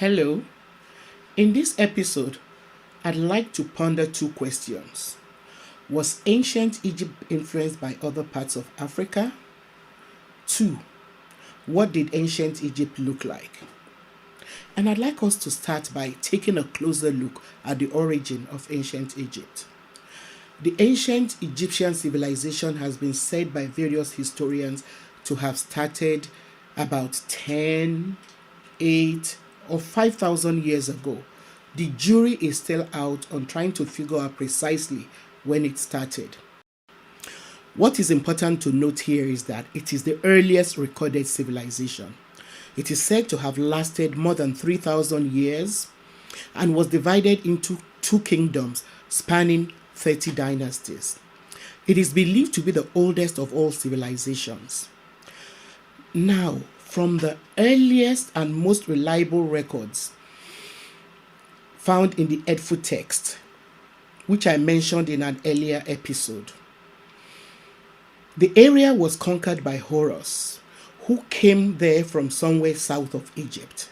Hello. In this episode, I'd like to ponder two questions. Was ancient Egypt influenced by other parts of Africa? Two, what did ancient Egypt look like? And I'd like us to start by taking a closer look at the origin of ancient Egypt. The ancient Egyptian civilization has been said by various historians to have started about 10, 8, or 5,000 years ago. The jury is still out on trying to figure out precisely when it started. What is important to note here is that it is the earliest recorded civilization. It is said to have lasted more than 3,000 years and was divided into two kingdoms spanning 30 dynasties. It is believed to be the oldest of all civilizations. Now, from the earliest and most reliable records found in the Edfu text, which I mentioned in an earlier episode, the area was conquered by Horus, who came there from somewhere south of Egypt.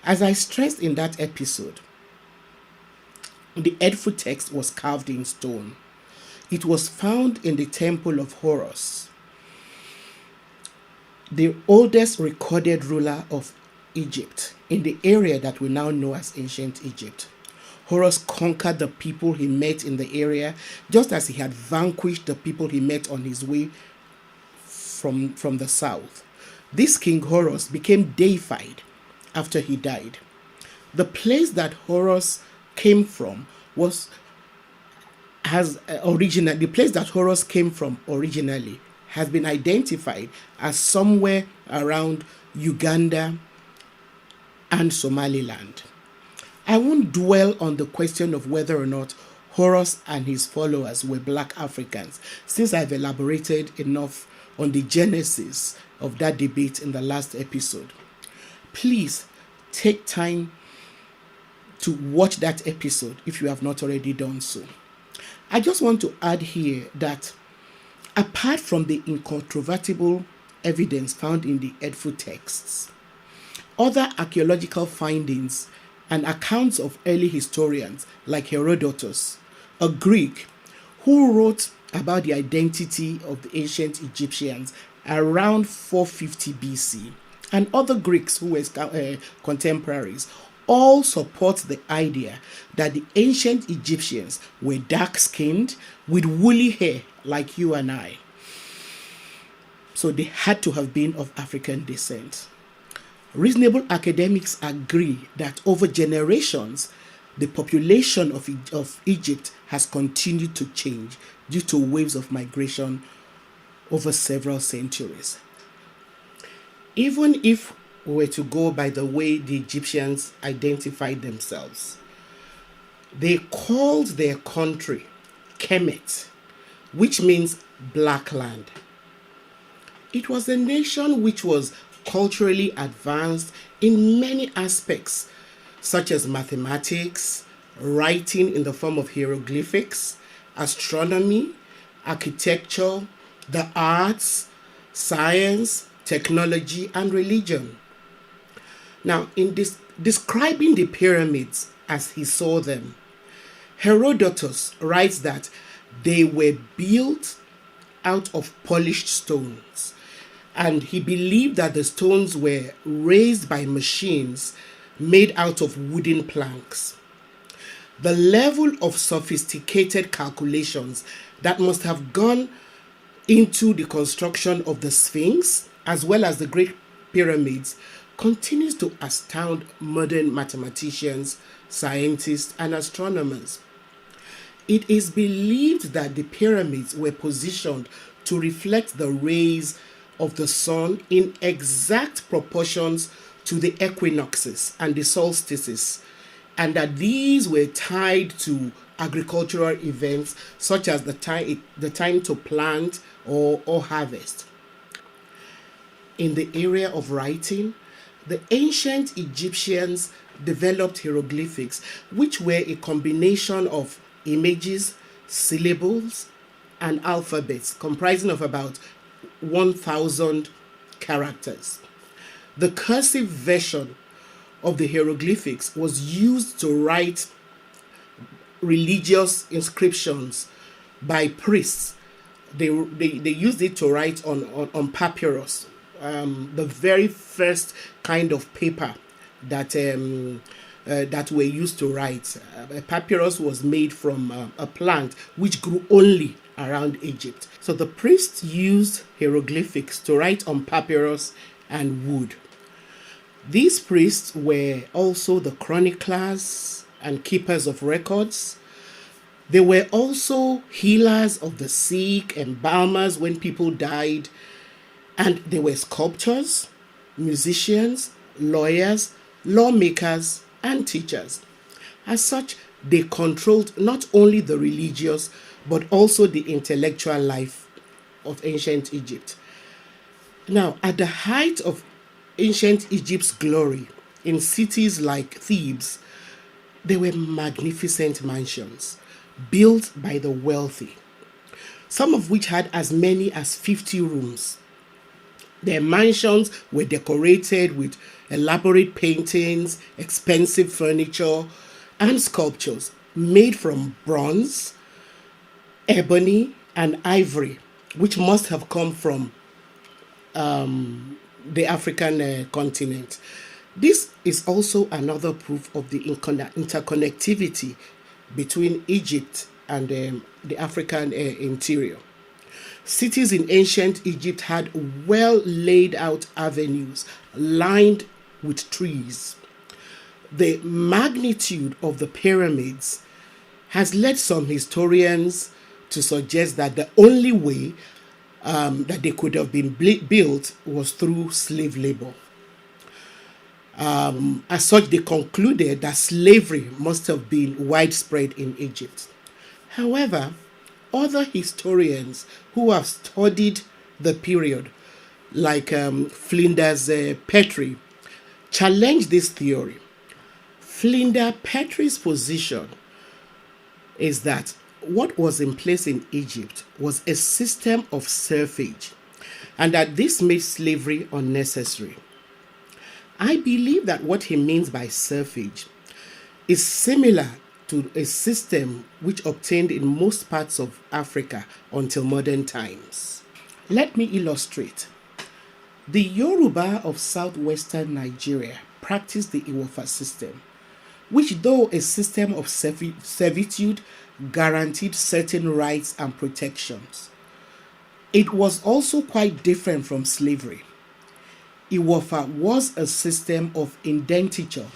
As I stressed in that episode, the Edfu text was carved in stone. It was found in the temple of Horus, the oldest recorded ruler of Egypt, in the area that we now know as ancient Egypt. Horus conquered the people he met in the area, just as he had vanquished the people he met on his way from the south. This king Horus became deified after he died. The place that Horus came from originally has been identified as somewhere around Uganda and Somaliland. I won't dwell on the question of whether or not Horus and his followers were black Africans, since I've elaborated enough on the genesis of that debate in the last episode. Please take time to watch that episode if you have not already done so. I just want to add here that apart from the incontrovertible evidence found in the Edfu texts, other archaeological findings and accounts of early historians like Herodotus, a Greek who wrote about the identity of the ancient Egyptians around 450 BC, and other Greeks who were contemporaries, all support the idea that the ancient Egyptians were dark-skinned with woolly hair like you and I. So they had to have been of African descent. Reasonable academics agree that over generations, the population of Egypt has continued to change due to waves of migration over several centuries. Even if we were to go by the way the Egyptians identified themselves, they called their country Kemet, which means black land. It was a nation which was culturally advanced in many aspects, such as mathematics, writing in the form of hieroglyphics, astronomy, architecture, the arts, science, technology, and religion. Now, in describing the pyramids as he saw them, Herodotus writes that they were built out of polished stones, and he believed that the stones were raised by machines made out of wooden planks. The level of sophisticated calculations that must have gone into the construction of the Sphinx, as well as the Great Pyramids, continues to astound modern mathematicians, scientists, and astronomers. It is believed that the pyramids were positioned to reflect the rays of the sun in exact proportions to the equinoxes and the solstices, and that these were tied to agricultural events such as the time to plant or harvest. In the area of writing, the ancient Egyptians developed hieroglyphics, which were a combination of images, syllables, and alphabets comprising of about 1,000 characters. The cursive version of the hieroglyphics was used to write religious inscriptions by priests. They used it to write on papyrus, the very first kind of paper that that were used to write. Papyrus was made from a plant which grew only around Egypt. So the priests used hieroglyphics to write on papyrus and wood. These priests were also the chroniclers and keepers of records. They were also healers of the sick, embalmers when people died, and they were sculptors, musicians, lawyers, lawmakers, and teachers. As such, they controlled not only the religious but also the intellectual life of ancient Egypt. Now, at the height of ancient Egypt's glory, in cities like Thebes, there were magnificent mansions built by the wealthy, some of which had as many as 50 rooms. Their mansions were decorated with elaborate paintings, expensive furniture, and sculptures made from bronze, ebony, and ivory, which must have come from the African continent. This is also another proof of the interconnectivity between Egypt and the African interior. Cities in ancient Egypt had well laid out avenues lined with trees. The magnitude of the pyramids has led some historians to suggest that the only way that they could have been built was through slave labor. As such, they concluded that slavery must have been widespread in Egypt. However, other historians who have studied the period, like Flinders Petrie, challenge this theory. Flinders Petrie's position is that what was in place in Egypt was a system of serfage, and that this made slavery unnecessary. I believe that what he means by serfage is similar to a system which obtained in most parts of Africa until modern times. Let me illustrate. The Yoruba of southwestern Nigeria practiced the Iwafa system, which, though a system of servitude, guaranteed certain rights and protections. It was also quite different from slavery. Iwafa was a system of indenture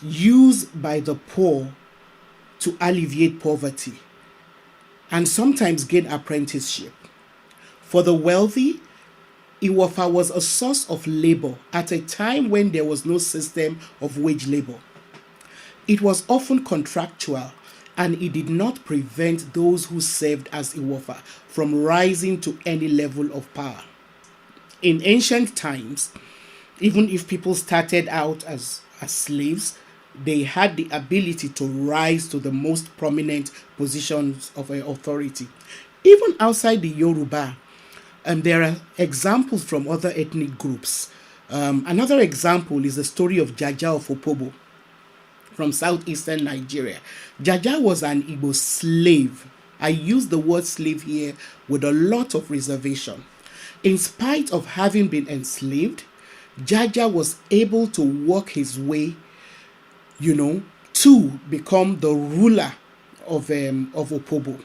used by the poor to alleviate poverty and sometimes gain apprenticeship. For the wealthy, Iwafa was a source of labor at a time when there was no system of wage labor. It was often contractual, and it did not prevent those who served as Iwafa from rising to any level of power. In ancient times, even if people started out as slaves, they had the ability to rise to the most prominent positions of authority. Even outside the Yoruba, there are examples from other ethnic groups. Another example is the story of Jaja of Opobo from southeastern Nigeria. Jaja was an Igbo slave. I use the word slave here with a lot of reservation. In spite of having been enslaved, Jaja was able to work his way, to become the ruler of Opobo.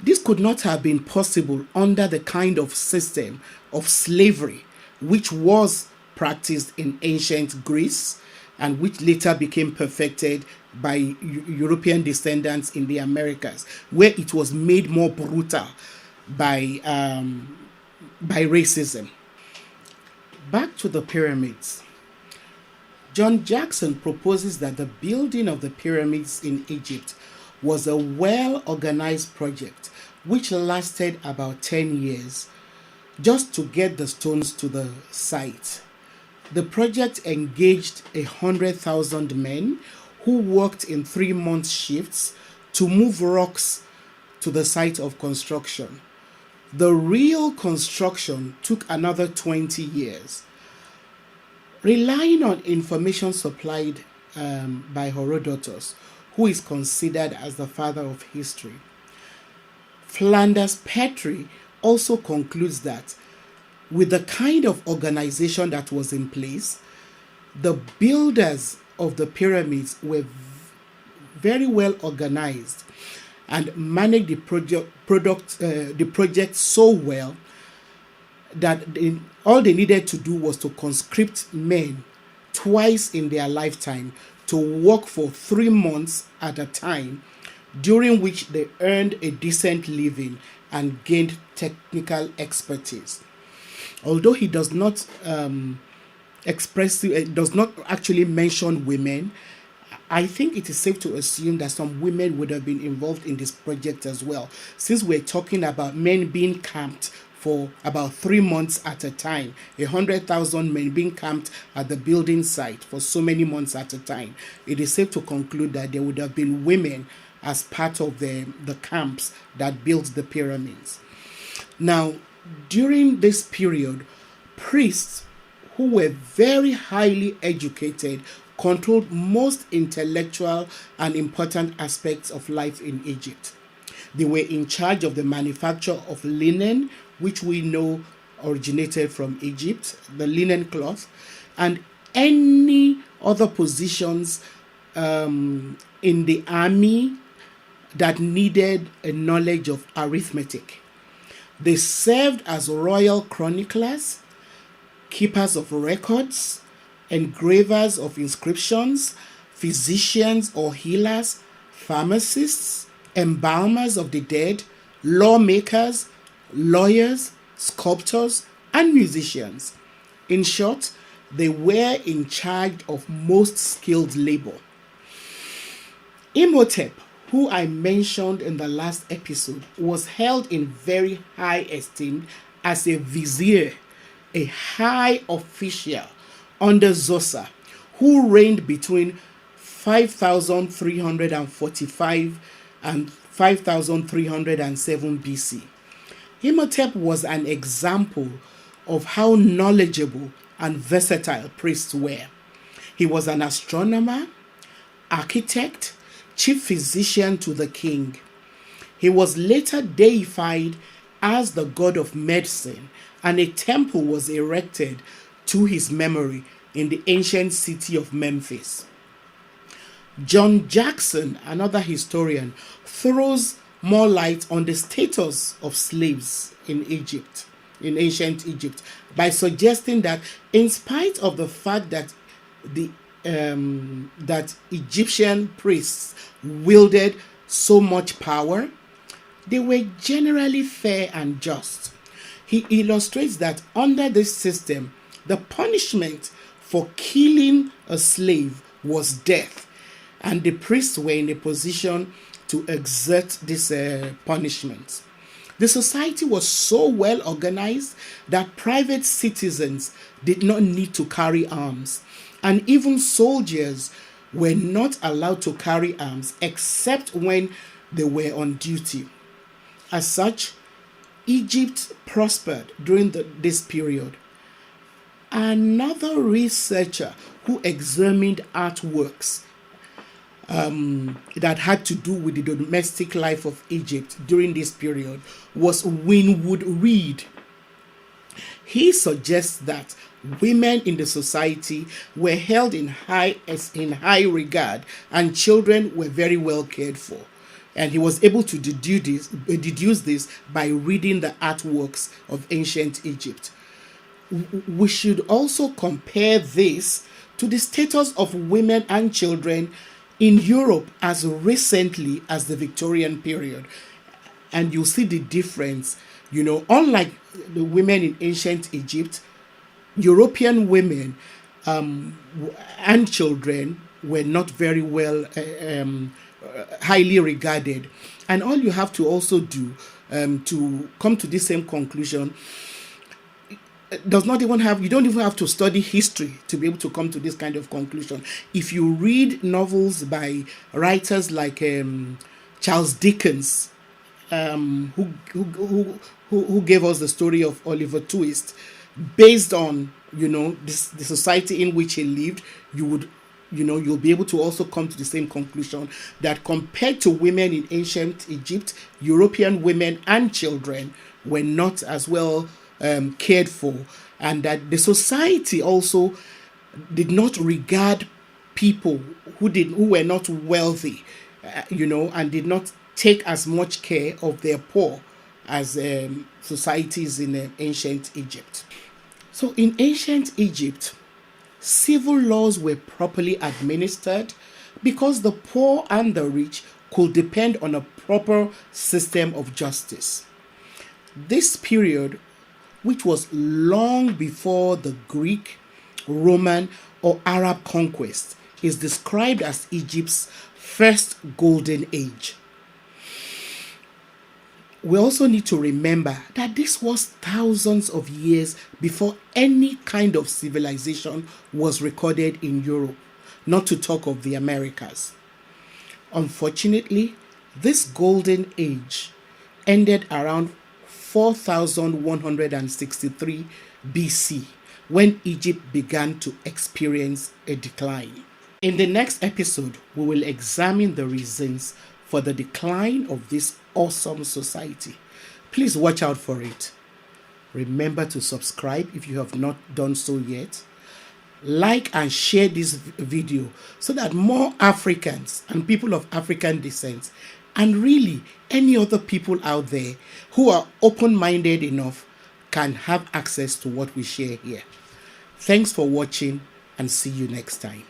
This could not have been possible under the kind of system of slavery which was practiced in ancient Greece and which later became perfected by European descendants in the Americas, where it was made more brutal by racism. Back to the pyramids. John Jackson proposes that the building of the pyramids in Egypt was a well-organized project which lasted about 10 years just to get the stones to the site. The project engaged 100,000 men who worked in 3-month shifts to move rocks to the site of construction. The real construction took another 20 years. Relying on information supplied by Herodotus, who is considered as the father of history, Evidence Pt2 also concludes that with the kind of organization that was in place, the builders of the pyramids were very well organized and managed the project so well that all they needed to do was to conscript men twice in their lifetime to work for 3 months at a time, during which they earned a decent living and gained technical expertise. Although he does not does not actually mention women, I think it is safe to assume that some women would have been involved in this project as well, since we're talking about men being camped for about 3 months at a time, 100,000 men being camped at the building site for so many months at a time. It is safe to conclude that there would have been women as part of the camps that built the pyramids. Now, during this period, priests who were very highly educated controlled most intellectual and important aspects of life in Egypt. They were in charge of the manufacture of linen, which we know originated from Egypt, the linen cloth, and any other positions in the army that needed a knowledge of arithmetic. They served as royal chroniclers, keepers of records, engravers of inscriptions, physicians or healers, pharmacists, embalmers of the dead, lawmakers, lawyers, sculptors, and musicians. In short, they were in charge of most skilled labor. Imhotep, who I mentioned in the last episode, was held in very high esteem as a vizier, a high official under Zosa, who reigned between 5345 and 5307 BC. Imhotep was an example of how knowledgeable and versatile priests were. He was an astronomer, architect, chief physician to the king. He was later deified as the god of medicine, and a temple was erected to his memory in the ancient city of Memphis. John Jackson, another historian, throws more light on the status of slaves in Egypt, in ancient Egypt, by suggesting that in spite of the fact that that Egyptian priests wielded so much power, they were generally fair and just. He illustrates that under this system, the punishment for killing a slave was death, and the priests were in a position to exert this punishment. The society was so well organized that private citizens did not need to carry arms, and even soldiers were not allowed to carry arms except when they were on duty. As such, Egypt prospered during this period. Another researcher who examined artworks that had to do with the domestic life of Egypt during this period was Winwood Reade. He suggests that women in the society were held in high regard and children were very well cared for. And he was able to deduce this by reading the artworks of ancient Egypt. We should also compare this to the status of women and children in Europe as recently as the Victorian period. And you'll see the difference. Unlike the women in ancient Egypt, European women and children were not very well highly regarded. And all you have to also do to come to this same conclusion you don't even have to study history to be able to come to this kind of conclusion. If you read novels by writers like Charles Dickens, who gave us the story of Oliver Twist, based on the society in which he lived, you'll be able to also come to the same conclusion that compared to women in ancient Egypt, European women and children were not as well cared for, and that the society also did not regard people who were not wealthy, and did not take as much care of their poor as societies in ancient Egypt. So in ancient Egypt, civil laws were properly administered because the poor and the rich could depend on a proper system of justice. This period, which was long before the Greek, Roman, or Arab conquest, is described as Egypt's first golden age. We also need to remember that this was thousands of years before any kind of civilization was recorded in Europe, not to talk of the Americas. Unfortunately, this golden age ended around 4163 BC, when Egypt began to experience a decline. In the next episode, we will examine the reasons for the decline of this awesome society. Please watch out for it. Remember to subscribe if you have not done so yet. Like and share this video so that more Africans and people of African descent, and really any other people out there who are open-minded enough, can have access to what we share here. Thanks for watching, and see you next time.